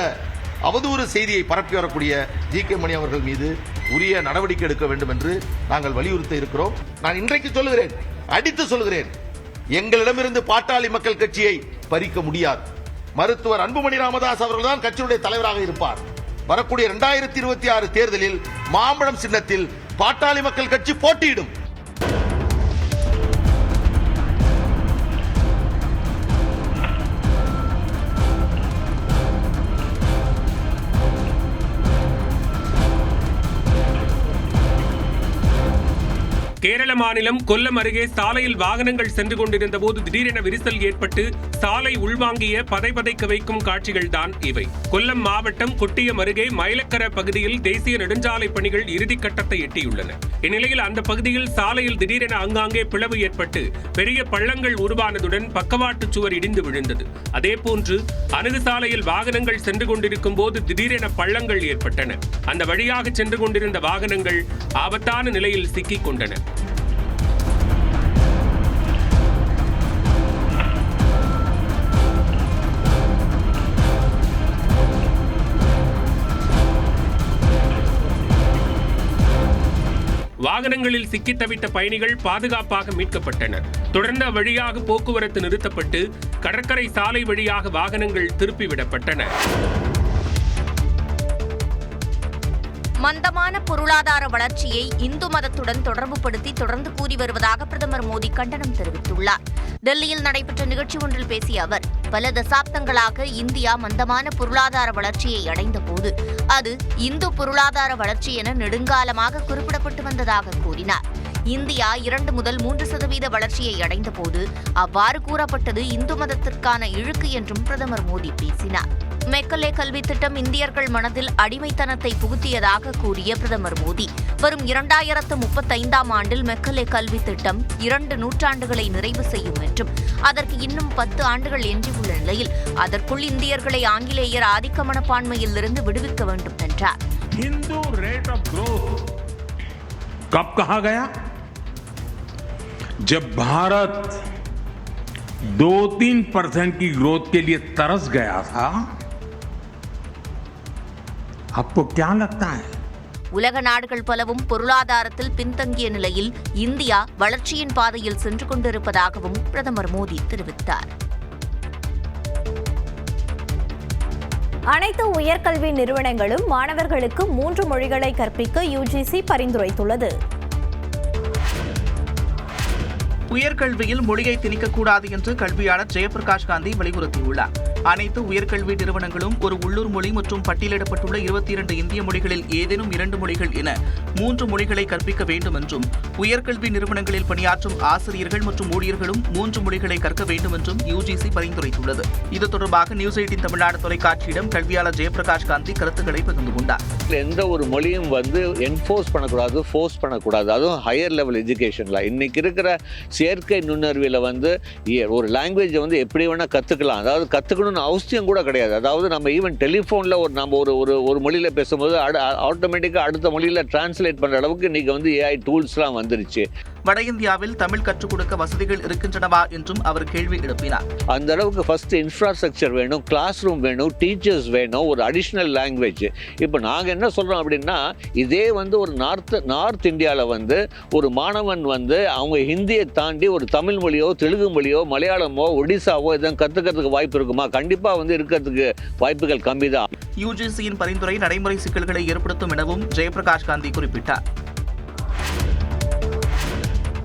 அவதூறு செய்தியை பரப்பி வரக்கூடிய ஜி.கே. மணி அவர்கள் மீது உரிய நடவடிக்கை எடுக்க வேண்டும் என்று நாங்கள் வலியுறுத்த இருக்கிறோம். நான் இன்றைக்கு சொல்லுகிறேன், அடித்து சொல்கிறேன், எங்களிடமிருந்து பாட்டாளி மக்கள் கட்சியை பறிக்க முடியாது. மருத்துவர் அன்புமணி ராமதாஸ் அவர்கள் தான் கட்சியுடைய தலைவராக இருப்பார். வரக்கூடிய 2026 தேர்தலில் மாம்பழம் சின்னத்தில் பாட்டாளி மக்கள் கட்சி போட்டியிடும். கேரள மாநிலம் கொல்லம் அருகே சாலையில் வாகனங்கள் சென்று கொண்டிருந்த போது திடீரென விரிசல் ஏற்பட்டு சாலை உள்வாங்கிய பதைபதைக்க வைக்கும் காட்சிகள் தான் இவை. கொல்லம் மாவட்டம் கொட்டியம் அருகே மயிலக்கர பகுதியில் தேசிய நெடுஞ்சாலை பணிகள் இறுதிக்கட்டத்தை எட்டியுள்ளன. இந்நிலையில் அந்த பகுதியில் சாலையில் திடீரென ஆங்காங்கே பிளவு ஏற்பட்டு பெரிய பள்ளங்கள் உருவானதுடன் பக்கவாட்டு சுவர் இடிந்து விழுந்தது. அதேபோன்று அணுகு சாலையில் வாகனங்கள் சென்று கொண்டிருக்கும் போது திடீரென பள்ளங்கள் ஏற்பட்டன. அந்த வழியாக சென்று கொண்டிருந்த வாகனங்கள் ஆபத்தான நிலையில் சிக்கிக் கொண்டன. வாகனங்களில் சிக்கித் தவித்த பயணிகள் பாதுகாப்பாக மீட்கப்பட்டனர். தொடர்ந்து அவ்வழியாக போக்குவரத்து நிறுத்தப்பட்டு கடற்கரை சாலை வழியாக வாகனங்கள் திருப்பிவிடப்பட்டன. மந்தமான பொருளாதார வளர்ச்சியை இந்து மதத்துடன் தொடர்புபடுத்தி தொடர்ந்து கூறி வருவதாக பிரதமர் மோடி கண்டனம் தெரிவித்துள்ளார். டெல்லியில் நடைபெற்ற நிகழ்ச்சி ஒன்றில் பேசிய அவர், பல தசாப்தங்களாக இந்தியா மந்தமான பொருளாதார வளர்ச்சியை அடைந்த போது அது இந்து பொருளாதார வளர்ச்சி என நெடுங்காலமாக குறிப்பிடப்பட்டு வந்ததாக கூறினார். இந்தியா 2 முதல் 3% வளர்ச்சியை அடைந்த போது அவ்வாறு கூறப்பட்டது இந்து மதத்திற்கான இழுக்கு என்றும் பிரதமர் மோடி பேசினார். மெக்கலே கல்வி திட்டம் இந்தியர்கள் மனதில் அடிமைத்தனத்தை புகுத்தியதாக கூறிய பிரதமர் மோடி, வரும் 2035ஆம் ஆண்டில் மெக்கலே கல்வி திட்டம் 2 நூற்றாண்டுகளை நிறைவு செய்யும் என்றும் அதற்கு இன்னும் 10 ஆண்டுகள் எஞ்சியுள்ள நிலையில் அதற்குள் இந்தியர்களை ஆங்கிலேயர் ஆதிக்க மனப்பான்மையில் இருந்து விடுவிக்க வேண்டும் என்றார். हिंदू रेट ऑफ ग्रोथ कब कहा गया? जब भारत 2-3% की ग्रोथ के लिए तरस गया था, आपको क्या लगता है? உலக நாடுகள் பலவும் பொருளாதாரத்தில் பின்தங்கிய நிலையில் இந்தியா வளர்ச்சியின் பாதையில் சென்று கொண்டிருப்பதாகவும் பிரதமர் மோடி தெரிவித்தார். அனைத்து உயர்கல்வி நிறுவனங்களும் மாணவர்களுக்கு 3 மொழிகளை கற்பிக்க யுஜிசி பரிந்துரைத்துள்ளது. உயர்கல்வியில் மொழியை திணிக்கக்கூடாது என்று கல்வியாளர் ஜெயபிரகாஷ் காந்தி வலியுறுத்தியுள்ளார். அனைத்து உயர்கல்வி நிறுவனங்களும் ஒரு உள்ளூர் மொழி மற்றும் பட்டியலிடப்பட்டுள்ள 22 இந்திய மொழிகளில் ஏதேனும் 2 மொழிகள் என 3 மொழிகளை கற்பிக்க வேண்டும் என்றும், உயர்கல்வி நிறுவனங்களில் பணியாற்றும் ஆசிரியர்கள் மற்றும் ஊழியர்களும் 3 மொழிகளை கற்க வேண்டும் என்றும் யுஜிசி பரிந்துரைத்துள்ளது. இது தொடர்பாக நியூஸ் 18 தமிழ்நாடு தொலைக்காட்சியிடம் கல்வியாளர் ஜெயபிரகாஷ் காந்தி கருத்துக்களை பகிர்ந்து கொண்டார். எந்த ஒரு மொழியும் என்ஃபோர்ஸ் பண்ணக்கூடாது, ஃபோர்ஸ் பண்ணக்கூடாது. அதுவும் ஹையர் லெவல் எஜுகேஷன்ல இன்னைக்கு இருக்கிற செயற்கை நுண்ணறிவில் ஒரு லாங்குவேஜை எப்படி வேணா கற்றுக்கலாம். அதாவது கற்றுக்கணும்னு அவசியம் கூட கிடையாது. அதாவது நம்ம ஈவன் டெலிஃபோனில் நம்ம ஒரு மொழியில் பேசும்போது ஆட்டோமேட்டிக்காக அடுத்த மொழியில் டிரான்ஸ்லேட் பண்ணுற அளவுக்கு இன்னைக்கு ஏஐ டூல்ஸ்லாம் வந்துருச்சு. வட இந்தியாவில் தமிழ் கற்றுக் கொடுக்க வசதிகள் இருக்கின்றனவா என்றும் அவர் கேள்வி எழுப்பினார். அந்த அளவுக்கு ஃபர்ஸ்ட் இன்ஃப்ராஸ்ட்ரக்சர் வேணும், கிளாஸ் ரூம் வேணும், டீச்சர்ஸ் வேணும், ஒரு அடிஷ்னல் லாங்குவேஜ். இப்போ நாங்கள் என்ன சொல்கிறோம் அப்படின்னா, இதே ஒரு நார்த் இந்தியாவில் ஒரு மாணவன் அவங்க ஹிந்தியை தாண்டி ஒரு தமிழ் மொழியோ, தெலுங்கு மொழியோ, மலையாளமோ, ஒடிசாவோ இதெல்லாம் கற்றுக்கிறதுக்கு வாய்ப்பு இருக்குமா? கண்டிப்பாக இருக்கிறதுக்கு வாய்ப்புகள் கம்மி தான். யுஜிசியின் பரிந்துரை நடைமுறை சிக்கல்களை ஏற்படுத்தும் எனவும் ஜெயபிரகாஷ் காந்தி குறிப்பிட்டார்.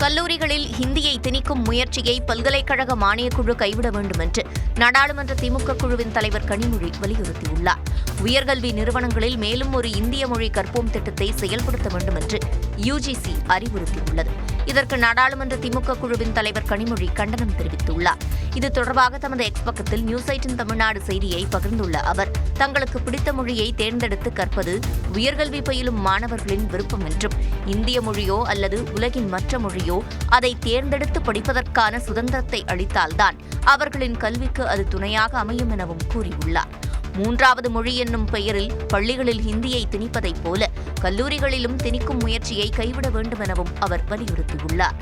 கல்லூரிகளில் ஹிந்தியை திணிக்கும் முயற்சியை பல்கலைக்கழக மானியக்குழு கைவிட வேண்டும் என்று நாடாளுமன்ற திமுக குழுவின் தலைவர் கனிமொழி வலியுறுத்தியுள்ளார். உயர்கல்வி நிறுவனங்களில் மேலும் ஒரு இந்திய மொழி கற்போம் திட்டத்தை செயல்படுத்த வேண்டும் என்று யுஜிசி அறிவுறுத்தியுள்ளது. இதற்கு நாடாளுமன்ற திமுக குழுவின் தலைவர் கனிமொழி கண்டனம் தெரிவித்துள்ளார். இது தொடர்பாக தமது எக்ஸ் பக்கத்தில் நியூஸ் 18 தமிழ்நாடு செய்தியை பகிர்ந்துள்ள அவர், தங்களுக்கு பிடித்த மொழியை தேர்ந்தெடுத்து கற்பது உயர்கல்வி பயிலும் மாணவர்களின் விருப்பம் என்றும், இந்திய மொழியோ அல்லது உலகின் மற்ற மொழியோ அதை தேர்ந்தெடுத்து படிப்பதற்கான சுதந்திரத்தை அளித்தால்தான் அவர்களின் கல்விக்கு அது துணையாக அமையும் எனவும் கூறியுள்ளார். 3வது மொழி என்னும் பெயரில் பள்ளிகளில் ஹிந்தியை திணிப்பதைப் போல கல்லூரிகளிலும் திணிக்கும் முயற்சியை கைவிட வேண்டும் எனவும் அவர் வலியுறுத்தியுள்ளார்.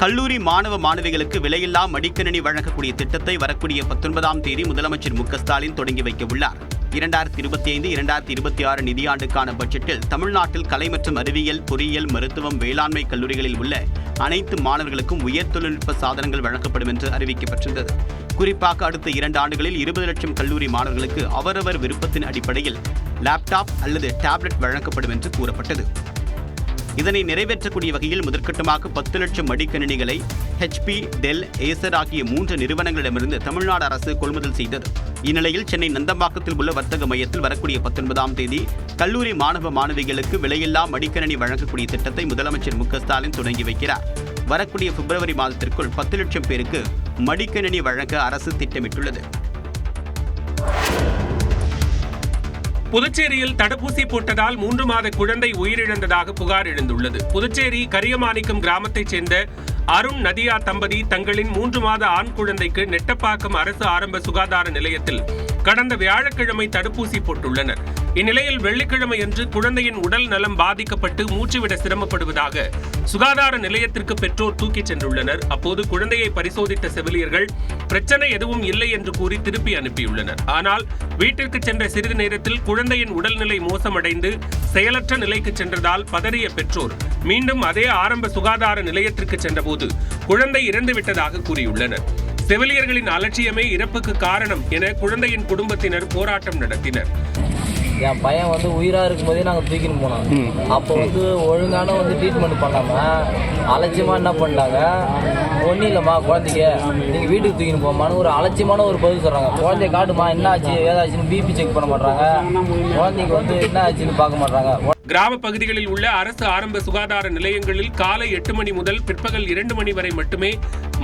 கல்லூரி மாணவ மாணவிகளுக்கு விலையில்லா மடிக்கணினி வழங்கக்கூடிய திட்டத்தை வரக்கூடிய 19ஆம் தேதி முதலமைச்சர் மு.க. ஸ்டாலின் தொடங்கி வைக்க உள்ளார். 2025-2026 நிதியாண்டுக்கான பட்ஜெட்டில் தமிழ்நாட்டில் கலை மற்றும் அறிவியல், பொறியியல், மருத்துவம், வேளாண்மை கல்லூரிகளில் உள்ள அனைத்து மாணவர்களுக்கும் உயர் தொழில்நுட்ப சாதனங்கள் வழங்கப்படும் என்று அறிவிக்கப்பட்டிருந்தது. குறிப்பாக அடுத்த 2 ஆண்டுகளில் 20 லட்சம் கல்லூரி மாணவர்களுக்கு அவரவர் விருப்பத்தின் அடிப்படையில் லேப்டாப் அல்லது டேப்லெட் வழங்கப்படும் என்று கூறப்பட்டது. இதனை நிறைவேற்றக்கூடிய வகையில் முதற்கட்டமாக 10 லட்சம் மடிக்கணினிகளை HP, டெல், ஏசர் ஆகிய 3 நிறுவனங்களிடமிருந்து தமிழ்நாடு அரசு கொள்முதல் செய்தது. இந்நிலையில் சென்னை நந்தம்பாக்கத்தில் உள்ள வர்த்தக மையத்தில் வரக்கூடிய 19ஆம் தேதி கல்லூரி மாணவ மாணவிகளுக்கு விலையில்லா மடிக்கணினி வழங்கக்கூடிய திட்டத்தை முதலமைச்சர் மு.க. ஸ்டாலின் தொடங்கி வைக்கிறார். வரக்கூடிய பிப்ரவரி மாதத்திற்குள் 10 லட்சம் பேருக்கு மடிக்கணினி வழங்க அரசு திட்டமிட்டுள்ளது. புதுச்சேரியில் தடுப்பூசி போட்டதால் 3 மாத குழந்தை உயிரிழந்ததாக புகார் எழுந்துள்ளது. புதுச்சேரி கரியமாணிக்கம் கிராமத்தைச் சேர்ந்த அருண் நதியா தம்பதி தங்களின் 3 மாத ஆண் குழந்தைக்கு நெட்டப்பாக்கம் அரசு ஆரம்ப சுகாதார நிலையத்தில் கடந்த வியாழக்கிழமை தடுப்பூசி போட்டுள்ளனர். இந்நிலையில் வெள்ளிக்கிழமையன்று குழந்தையின் உடல் நலம் பாதிக்கப்பட்டு மூச்சுவிட சிரமப்படுவதாக சுகாதார நிலையத்திற்கு பெற்றோர் தூக்கிச் சென்றுள்ளனர். அப்போது குழந்தையை பரிசோதித்த செவிலியர்கள் பிரச்சனை எதுவும் இல்லை என்று கூறி திருப்பி அனுப்பியுள்ளனர். ஆனால் வீட்டிற்கு சென்ற சிறிது நேரத்தில் குழந்தையின் உடல்நிலை மோசமடைந்து செயலற்ற நிலைக்கு சென்றதால் பதறிய பெற்றோர் மீண்டும் அதே ஆரம்ப சுகாதார நிலையத்திற்கு சென்றபோது குழந்தை இறந்துவிட்டதாக கூறியுள்ளனர். செவிலியர்களின் அலட்சியமே இறப்புக்கு காரணம் என குழந்தையின் குடும்பத்தினர் போராட்டம் நடத்தினர். என் பையன் உயிராக இருக்கும்போதே நாங்கள் தூக்கின்னு போனோம். அப்போ ஒழுங்கான ட்ரீட்மெண்ட் பண்ணாமல் அலட்சியமாக என்ன பண்ணிட்டாங்க, ஒன்றும் இல்லைம்மா குழந்தைக்கு நீங்கள் வீட்டுக்கு தூக்கின்னு போமான்னு ஒரு அலட்சியமான ஒரு பதில் சொல்கிறாங்க. குழந்தைய காட்டுமா என்ன ஆச்சு ஏதாச்சுன்னு பிபி செக் பண்ண மாட்டாங்க, குழந்தைக்கு என்ன ஆச்சுன்னு பார்க்க மாட்டாங்க. கிராம பகுதிகளில் உள்ள அரசு ஆரம்ப சுகாதார நிலையங்களில் காலை 8 மணி முதல் பிற்பகல் 2 மணி வரை மட்டுமே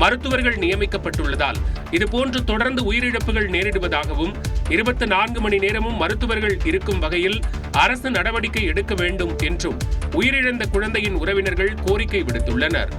மருத்துவர்கள் நியமிக்கப்பட்டுள்ளதால் இதுபோன்று தொடர்ந்து உயிரிழப்புகள் நேரிடுவதாகவும் 24 மணி நேரமும் மருத்துவர்கள் இருக்கும் வகையில் அரசு நடவடிக்கை எடுக்க வேண்டும் என்றும் உயிரிழந்த குழந்தையின் உறவினர்கள் கோரிக்கை விடுத்துள்ளனர்.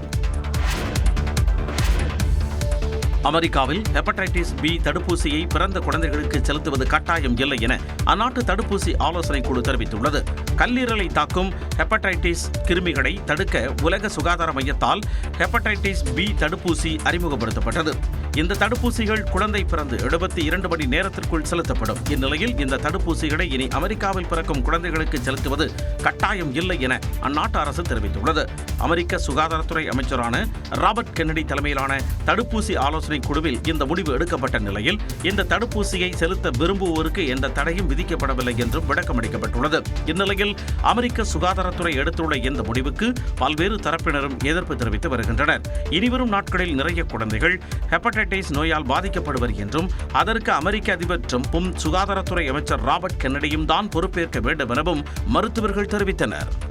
அமெரிக்காவில் ஹெப்படைட்டிஸ் பி தடுப்பூசியை பிறந்த குழந்தைகளுக்கு செலுத்துவது கட்டாயம் இல்லை என அந்நாட்டு தடுப்பூசி ஆலோசனை குழு தெரிவித்துள்ளது. கல்லீரலை தாக்கும் ஹெப்படைட்டிஸ் கிருமிகளை தடுக்க உலக சுகாதார மையத்தால் ஹெப்படைட்டிஸ் பி தடுப்பூசி அறிமுகப்படுத்தப்பட்டது. இந்த தடுப்பூசிகள் குழந்தை பிறந்து 72 மணி நேரத்திற்குள் செலுத்தப்படும். இந்நிலையில் இந்த தடுப்பூசிகளை இனி அமெரிக்காவில் பிறக்கும் குழந்தைகளுக்கு செலுத்துவது கட்டாயம் இல்லை என அந்நாட்டு அரசு தெரிவித்துள்ளது. அமெரிக்க சுகாதாரத்துறை அமைச்சரான ராபர்ட் கென்னடி தலைமையிலான தடுப்பூசி ஆலோசனை குழுவில் இந்த முடிவு எடுக்கப்பட்ட நிலையில் இந்த தடுப்பூசியை செலுத்த விரும்புவோருக்கு எந்த தடையும் விதிக்கப்படவில்லை என்றும் விளக்கமளிக்கப்பட்டுள்ளது. இந்நிலையில் அமெரிக்க சுகாதாரத்துறை எடுத்துள்ள இந்த முடிவுக்கு பல்வேறு தரப்பினரும் எதிர்ப்பு தெரிவித்து வருகின்றனர். இனிவரும் நாட்களில் நிறைய குழந்தைகள் ஹெப்படைட்டிஸ் நோயால் பாதிக்கப்படுவர் என்றும் அதற்கு அமெரிக்க அதிபர் டிரம்பும் சுகாதாரத்துறை அமைச்சர் ராபர்ட் கென்னடியும் தான் பொறுப்பேற்க வேண்டும் எனவும் மருத்துவர்கள் தெரிவித்தனர்.